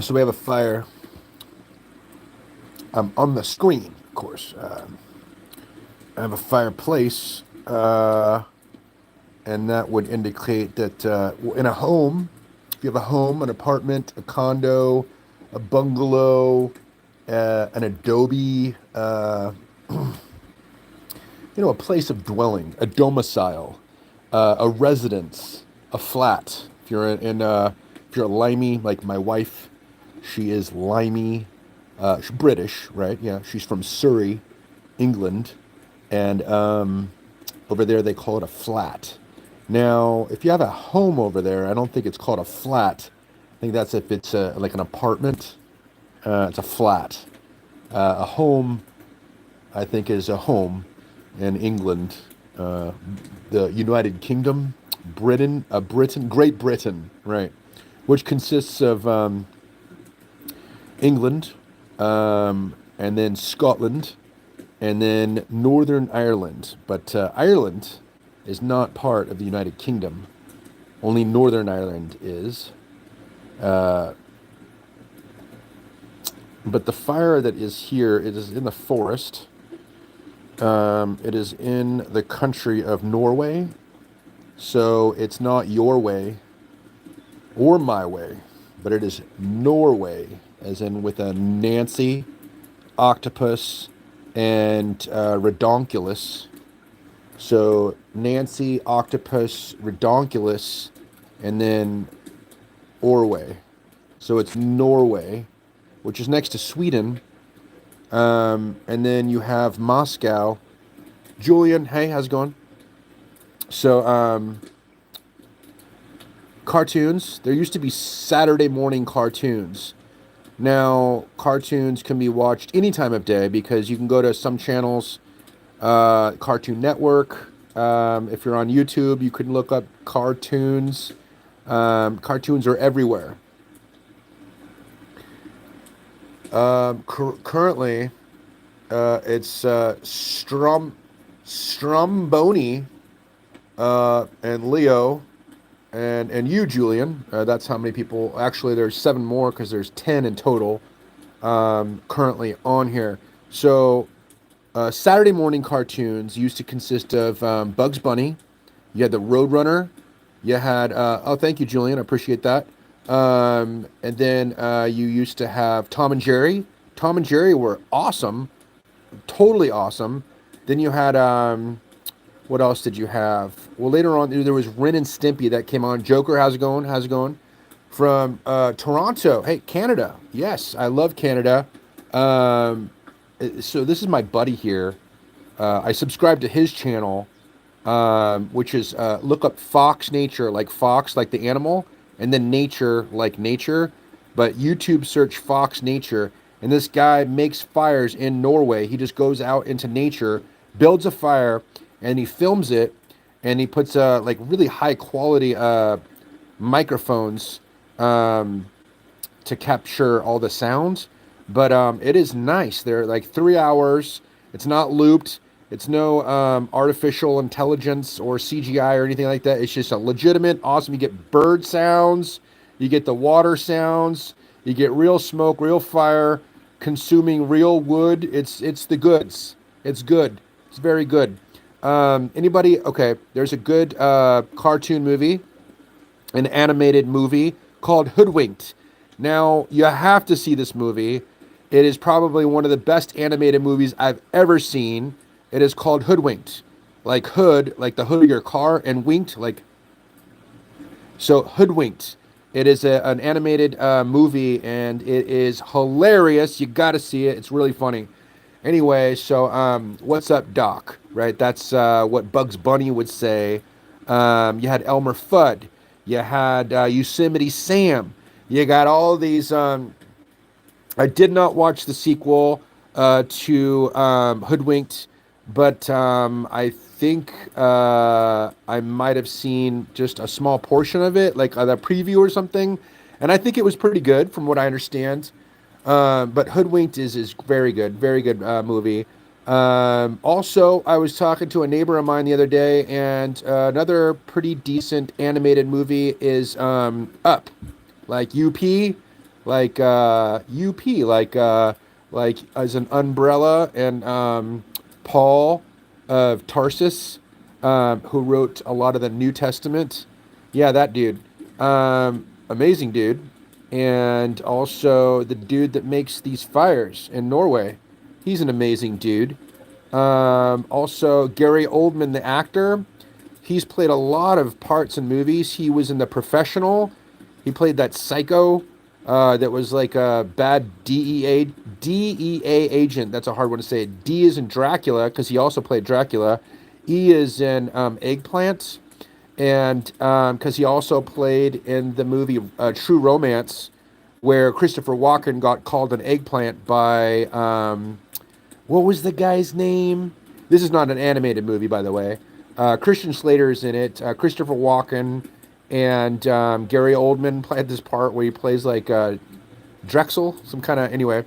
So we have a fire on the screen, of course. I have a fireplace, and that would indicate that in a home, if you have a home, an apartment, a condo, a bungalow, an adobe, a place of dwelling, a domicile, a residence, a flat. If you're a limey like my wife, she is limey, she's British, right? Yeah, she's from Surrey, England, and over there they call it a flat. Now, if you have a home over there, I don't think it's called a flat. I think that's if it's like an apartment. It's a flat. A home, I think, is a home in England, the United Kingdom, Great Britain, right, which consists of England, and then Scotland, and then Northern Ireland. But Ireland is not part of the United Kingdom. Only Northern Ireland is. Uh, but the fire that is here, it is in the forest. It is in the country of Norway. So it's not your way or my way, but it is Norway, as in with a Nancy, octopus, and redonkulus. So Nancy, octopus, redonkulus, and then Orway. So it's Norway, which is next to Sweden. And then you have Moscow. Julian, hey, how's it going? So, cartoons. There used to be Saturday morning cartoons. Now, cartoons can be watched any time of day because you can go to some channels, Cartoon Network. If you're on YouTube, you can look up cartoons. Cartoons are everywhere. Currently, it's Stromboni and Leo and you, Julian. That's how many people. Actually, there's 7 more because there's 10 in total currently on here. So Saturday morning cartoons used to consist of Bugs Bunny. You had the Roadrunner. You had oh, thank you, Julian. I appreciate that. And then you used to have Tom and Jerry. Tom and Jerry were awesome, totally awesome. Then you had what else did you have? Well, later on there was Ren and Stimpy that came on. Joker, how's it going? How's it going? From Toronto, hey, Canada. Yes, I love Canada. So this is my buddy here. I subscribe to his channel, which is look up Fox Nature, like Fox, like the animal, and then Nature, like nature. But YouTube search Fox Nature, and this guy makes fires in Norway. He just goes out into nature, builds a fire, and he films it, and he puts like really high quality microphones to capture all the sounds. But it is nice. They're like 3 hours. It's not looped. It's no artificial intelligence or CGI or anything like that. It's just a legitimate, awesome. You get bird sounds. You get the water sounds. You get real smoke, real fire, consuming real wood. It's the goods. It's good. It's very good. Anybody? Okay, there's a good cartoon movie, an animated movie called Hoodwinked. Now, you have to see this movie. It is probably one of the best animated movies I've ever seen. It is called Hoodwinked. Like hood, like the hood of your car, and winked, like... So, Hoodwinked. It is an animated movie, and it is hilarious. You got to see it. It's really funny. Anyway, so what's up, Doc? Right? That's what Bugs Bunny would say. You had Elmer Fudd. You had Yosemite Sam. You got all these... I did not watch the sequel to Hoodwinked, but I think I might have seen just a small portion of it, like the preview or something, and I think it was pretty good from what I understand. But Hoodwinked is very good movie. Also, I was talking to a neighbor of mine the other day, and another pretty decent animated movie is Up, like UP, like UP, like as an umbrella, and Paul of Tarsus, who wrote a lot of the New Testament. Yeah, that dude. Amazing dude. And also the dude that makes these fires in Norway. He's an amazing dude. Also, Gary Oldman, the actor, he's played a lot of parts in movies. He was in The Professional. He played that psycho that was like a bad DEA agent. That's a hard one to say. D is in Dracula because he also played Dracula. E is in Eggplant, and because he also played in the movie True Romance, where Christopher Walken got called an eggplant by what was the guy's name? This is not an animated movie, by the way. Christian Slater's in it. Christopher Walken and Gary Oldman played this part where he plays like Drexel, some kind of. Anyway,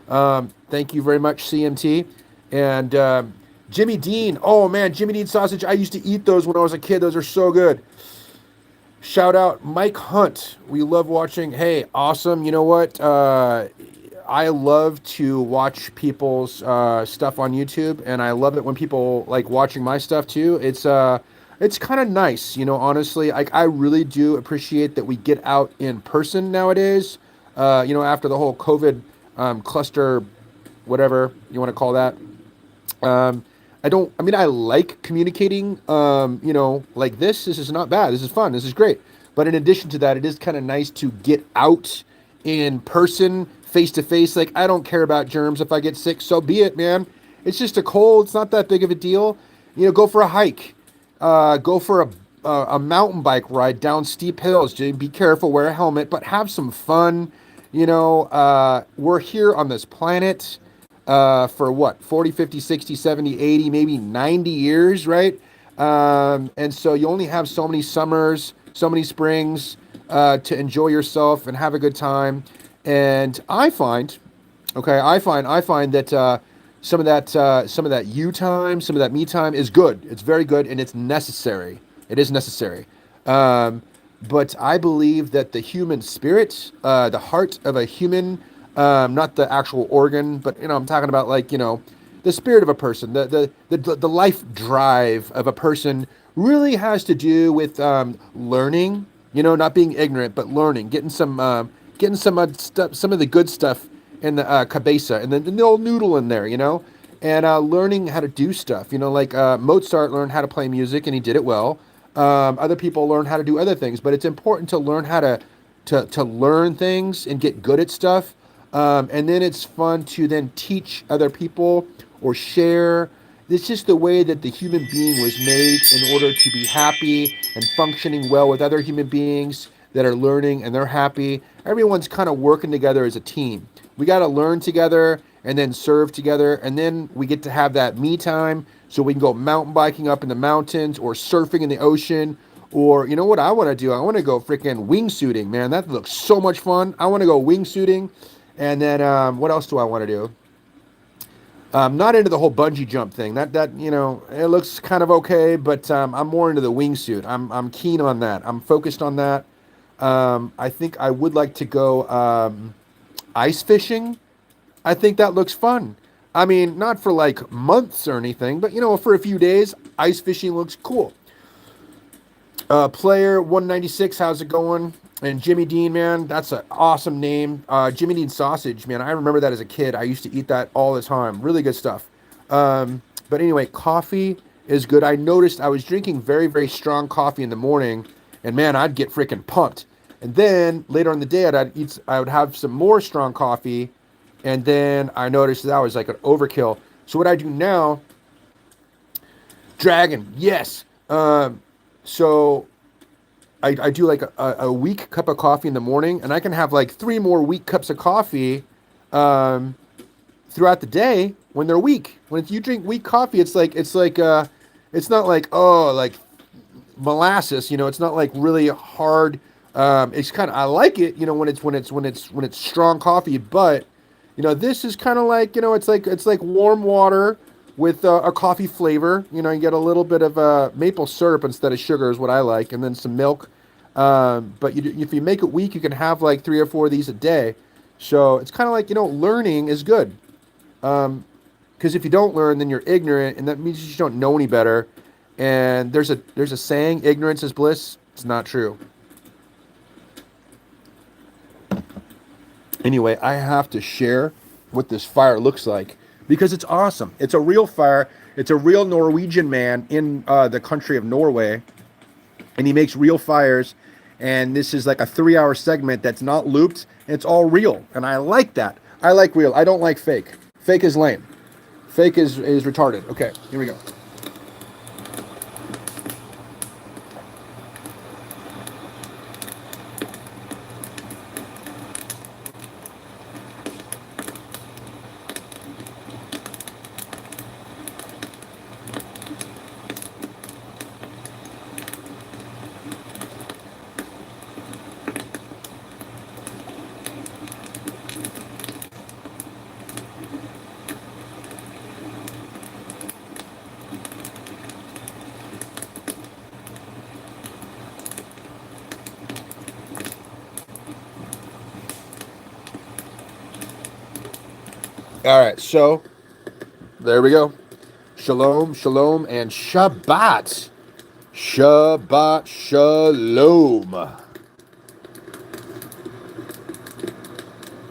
thank you very much, CMT. And Jimmy Dean. Oh man, Jimmy Dean sausage. I used to eat those when I was a kid. Those are so good. Shout out Mike Hunt. We love watching. Hey, awesome. You know what? I love to watch people's stuff on YouTube, and I love it when people like watching my stuff too. It's kind of nice, you know. Honestly, like I really do appreciate that we get out in person nowadays. You know, after the whole COVID cluster, whatever you want to call that. Um, I don't. I mean, I like communicating. You know, like this. This is not bad. This is fun. This is great. But in addition to that, it is kind of nice to get out in person, face to face. Like I don't care about germs. If I get sick, so be it, man. It's just a cold. It's not that big of a deal. You know, go for a hike. Go for a mountain bike ride down steep hills. Be careful. Wear a helmet, but have some fun. You know, we're here on this planet for what 40, 50, 60, 70, 80, maybe 90 years, right? And so you only have so many summers, so many springs to enjoy yourself and have a good time. And I find, okay, I find that some of that you time, some of that me time is good. It's very good and it's necessary. It is necessary. Um, but I believe that the human spirit, the heart of a human, not the actual organ, but you know, I'm talking about like, you know, the spirit of a person, the life drive of a person really has to do with learning, you know, not being ignorant, but learning, getting stuff, some of the good stuff in the cabeza and then the old noodle in there, you know, and learning how to do stuff, you know, like Mozart learned how to play music and he did it well. Other people learn how to do other things, but it's important to learn how to learn things and get good at stuff. And then it's fun to then teach other people or share. It's just the way that the human being was made in order to be happy and functioning well with other human beings that are learning and they're happy. Everyone's kind of working together as a team. We got to learn together and then serve together. And then we get to have that me time so we can go mountain biking up in the mountains or surfing in the ocean. Or, you know what I want to do? I want to go freaking wingsuiting, man. That looks so much fun. I want to go wingsuiting. And then what else do I want to do? I'm not into the whole bungee jump thing. That you know, it looks kind of okay, but I'm more into the wingsuit. I'm keen on that. I'm focused on that. I think I would like to go ice fishing. I think that looks fun. I mean, not for like months or anything, but you know, for a few days, ice fishing looks cool. Player 196, how's it going? And Jimmy Dean, man, that's an awesome name. Jimmy Dean sausage, man, I remember that as a kid. I used to eat that all the time. Really good stuff. But anyway, coffee is good. I noticed I was drinking very, very strong coffee in the morning, and man, I'd get freaking pumped. And then later in the day, I would have some more strong coffee, and then I noticed that was like an overkill. So what I do now, Dragon, yes. So I do like a weak cup of coffee in the morning, and I can have like 3 more weak cups of coffee throughout the day when they're weak. When you drink weak coffee, it's not like, oh, like molasses, you know, it's not like really hard. It's kind of, I like it, you know, when it's strong coffee, but you know, this is kind of like, you know, it's like warm water with a coffee flavor. You know, you get a little bit of maple syrup instead of sugar is what I like, and then some milk. But if you make it weak, you can have like 3 or 4 of these a day. So it's kind of like, learning is good. Because if you don't learn, then you're ignorant, and that means you just don't know any better. And there's a saying, ignorance is bliss. It's not true. Anyway, I have to share what this fire looks like because it's awesome. It's a real fire. It's a real Norwegian man in the country of Norway, and he makes real fires. And this is like a 3-hour segment that's not looped. And it's all real, and I like that. I like real. I don't like fake. Fake is lame. Fake is retarded. Okay, here we go. All right, so there we go. Shalom, shalom, and Shabbat. Shabbat shalom.